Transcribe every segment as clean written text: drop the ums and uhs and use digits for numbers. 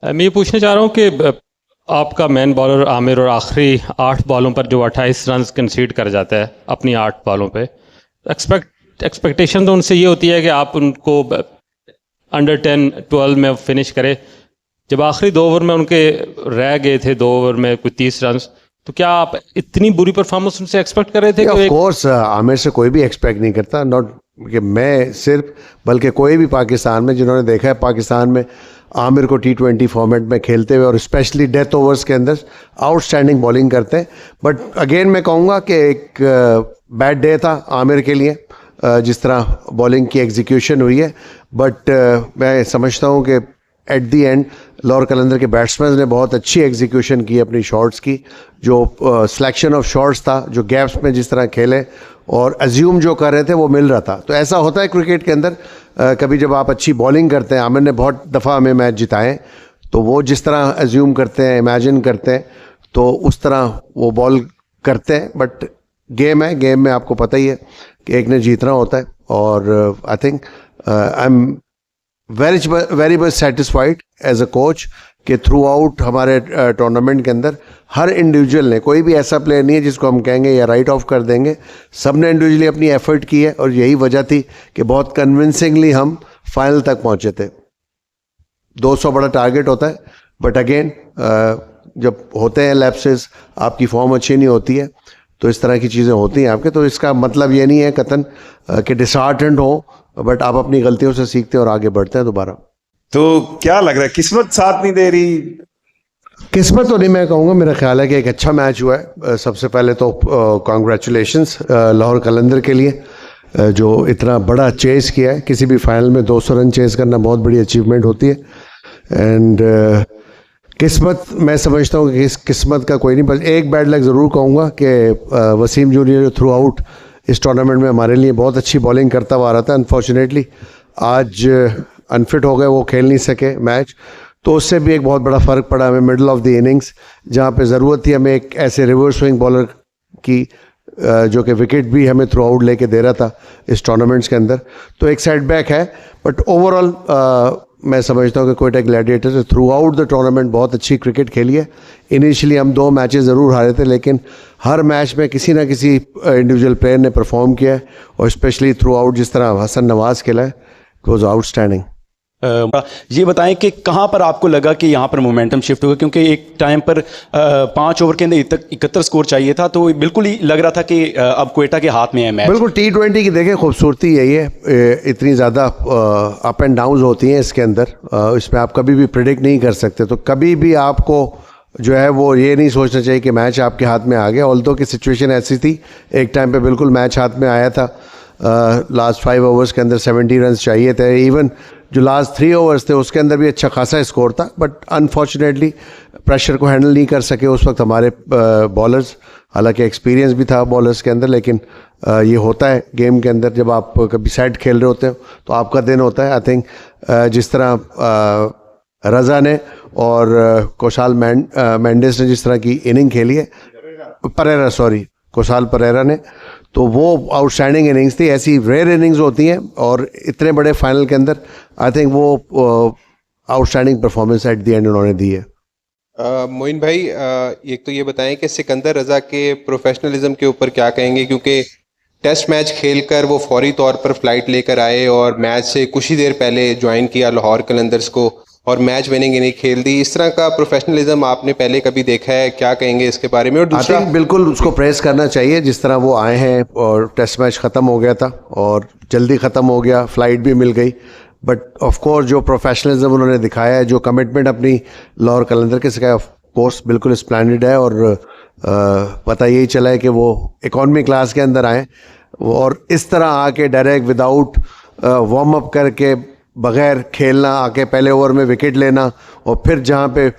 मैं ये पूछना चाह रहा हूँ कि आपका मेन बॉलर आमिर और आखिरी 8 बॉलों पर जो 28 रन कंसीड कर जाता है अपनी 8 बॉलों पे, एक्सपेक्टेशन तो उनसे ये होती है कि आप उनको अंडर 10-12 में फिनिश करें। जब आखिरी 2 ओवर में उनके रह गए थे 2 ओवर में कोई 30 रन, तो क्या आप इतनी बुरी परफॉर्मेंस उनसे एक्सपेक्ट कर रहे थे? ऑफ कोर्स आमिर से कोई भी एक्सपेक्ट नहीं करता, नॉट कि मैं सिर्फ, बल्कि कोई भी पाकिस्तान में जिन्होंने देखा है पाकिस्तान में आमिर को T20 फॉर्मेट में खेलते हुए और स्पेशली डेथ ओवर्स के अंदर आउटस्टैंडिंग बॉलिंग करते हैं। बट अगेन मैं कहूँगा कि एक बैड डे था आमिर के लिए, जिस तरह बॉलिंग की एग्जीक्यूशन हुई है। बट मैं समझता हूँ कि एट दी एंड लाहौर कलंदर के बैट्समैन ने बहुत अच्छी एग्जीक्यूशन की अपनी शॉट्स की, जो सिलेक्शन ऑफ शॉट्स था, जो गैप्स में जिस तरह खेले और अज्यूम जो कर रहे थे वो मिल रहा था। तो ऐसा होता है क्रिकेट के अंदर, कभी जब आप अच्छी बॉलिंग करते हैं, आमिर ने बहुत दफ़ा हमें मैच जिताए, तो वो जिस तरह अज्यूम करते हैं, इमेजिन करते हैं, तो उस तरह वो बॉल करते हैं। बट गेम है, गेम में आपको पता ही है कि एक ने जीतना होता है। और I think I am very much satisfied as a coach कि थ्रू आउट हमारे टूर्नामेंट के अंदर हर इंडिविजुअल ने, कोई भी ऐसा प्लेयर नहीं है जिसको हम कहेंगे या राइट ऑफ कर देंगे, सब ने इंडिविजुअली अपनी एफर्ट की है। और यही वजह थी कि बहुत कन्विंसिंगली हम फाइनल तक पहुंचे थे। 200 बड़ा टारगेट होता है, बट अगेन जब होते हैं लैप्सेस, आपकी फॉर्म अच्छी नहीं होती है, तो इस तरह की चीज़ें होती हैं आपके। तो इसका मतलब ये नहीं है कतन कि डिसहार्टेंड हो, बट आप अपनी गलतियों से सीखते हैं और आगे बढ़ते हैं दोबारा। तो क्या लग रहा है, किस्मत साथ नहीं दे रही? किस्मत तो नहीं मैं कहूँगा, मेरा ख्याल है कि एक अच्छा मैच हुआ है। सबसे पहले तो कॉन्ग्रेचुलेशंस लाहौर कलंदर के लिए, जो इतना बड़ा चेस किया है। किसी भी फाइनल में 200 रन चेस करना बहुत बड़ी अचीवमेंट होती है। एंड किस्मत, मैं समझता हूँ कि इस किस्मत का कोई नहीं, बस एक बैड लक ज़रूर कहूँगा कि वसीम जूनियर थ्रू आउट इस टूर्नामेंट में हमारे लिए बहुत अच्छी बॉलिंग करता हुआ आ रहा था। अनफॉर्चुनेटली आज अनफिट हो गए, वो खेल नहीं सके मैच, तो उससे भी एक बहुत बड़ा फ़र्क पड़ा हमें मिडल ऑफ द इनिंग्स, जहाँ पे ज़रूरत थी हमें एक ऐसे रिवर्स स्विंग बॉलर की जो कि विकेट भी हमें थ्रू आउट लेके दे रहा था इस टूर्नामेंट्स के अंदर। तो एक सेटबैक है, बट ओवरऑल मैं समझता हूँ कि कोयटा ग्लैडिएटर्स ने थ्रू आउट द टूर्नामेंट बहुत अच्छी क्रिकेट खेली है। इनिशियली हम 2 मैचेस ज़रूर हारे थे, लेकिन हर मैच में किसी ना किसी इंडिविजुअल प्लेयर ने परफॉर्म किया है, और स्पेशली थ्रू आउट जिस तरह हसन नवाज खेला है, इट वॉज आउटस्टैंडिंग। ये बताएं कि कहाँ पर आपको लगा कि यहाँ पर मोमेंटम शिफ्ट होगा, क्योंकि एक टाइम पर 5 ओवर के अंदर 71 स्कोर चाहिए था, तो बिल्कुल ही लग रहा था कि अब क्वेटा के हाथ में है मैच। बिल्कुल, T20 की देखें खूबसूरती यही है, इतनी ज़्यादा अप एंड डाउन होती हैं इसके अंदर, इसमें आप कभी भी प्रिडिक्ट नहीं कर सकते। तो कभी भी आपको जो है वो ये नहीं सोचना चाहिए कि मैच आपके हाथ में आ गया। ऑल्दो की सिचुएशन ऐसी थी, एक टाइम पे बिल्कुल मैच हाथ में आया था। लास्ट 5 ओवर्स के अंदर 70 रन चाहिए थे, इवन जो लास्ट 3 ओवर्स थे उसके अंदर भी अच्छा खासा स्कोर था। बट अनफॉर्चुनेटली प्रेशर को हैंडल नहीं कर सके उस वक्त हमारे बॉलर्स, हालांकि एक्सपीरियंस भी था बॉलर्स के अंदर, लेकिन ये होता है गेम के अंदर, जब आप कभी सेट खेल रहे होते हो तो आपका दिन होता है। आई थिंक जिस तरह रज़ा ने और कोशाल मेंडिस ने जिस तरह की इनिंग खेली है, कोशाल परेरा ने, तो वो आउटस्टैंडिंग इनिंग्स थी। ऐसी रेयर इनिंग्स होती हैं, और इतने बड़े फाइनल के अंदर आई थिंक वो outstanding performance at the end उन्होंने दी है। मोइन भाई, एक तो ये बताएं कि सिकंदर रज़ा के प्रोफेशनलिज्म के ऊपर क्या कहेंगे, क्योंकि टेस्ट मैच खेलकर वो फौरी तौर पर फ्लाइट लेकर आए और मैच से कुछ ही देर पहले ज्वाइन किया लाहौर कलंदर्स को, और मैच विनिंग इनिंग खेल दी। इस तरह का प्रोफेशनलिज्म आपने पहले कभी देखा है? क्या कहेंगे इसके बारे में? और दूसरा, बिल्कुल उसको प्रेस करना चाहिए, जिस तरह वो आए हैं और टेस्ट मैच ख़त्म हो गया था और जल्दी ख़त्म हो गया, फ्लाइट भी मिल गई। बट ऑफ कोर्स जो प्रोफेशनलिज्म उन्होंने दिखाया है, जो कमिटमेंट अपनी लाहौर कलंदर के सिखाया, ऑफ कोर्स बिल्कुल स्प्लेंडेड है। और पता यही चला है कि वो इकॉनमी क्लास के अंदर आए और इस तरह आके डायरेक्ट विदाउट वार्म अप करके, बगैर खेलना आके पहले ओवर में विकेट लेना, और फिर जहाँ पे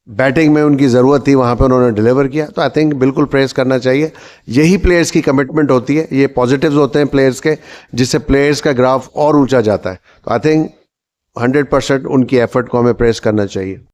बैटिंग में उनकी ज़रूरत थी वहाँ पे उन्होंने डिलीवर किया। तो आई थिंक बिल्कुल प्रेस करना चाहिए। यही प्लेयर्स की कमिटमेंट होती है, ये पॉजिटिव्स होते हैं प्लेयर्स के, जिससे प्लेयर्स का ग्राफ और ऊंचा जाता है। तो आई थिंक 100% उनकी एफर्ट को हमें प्रेस करना चाहिए।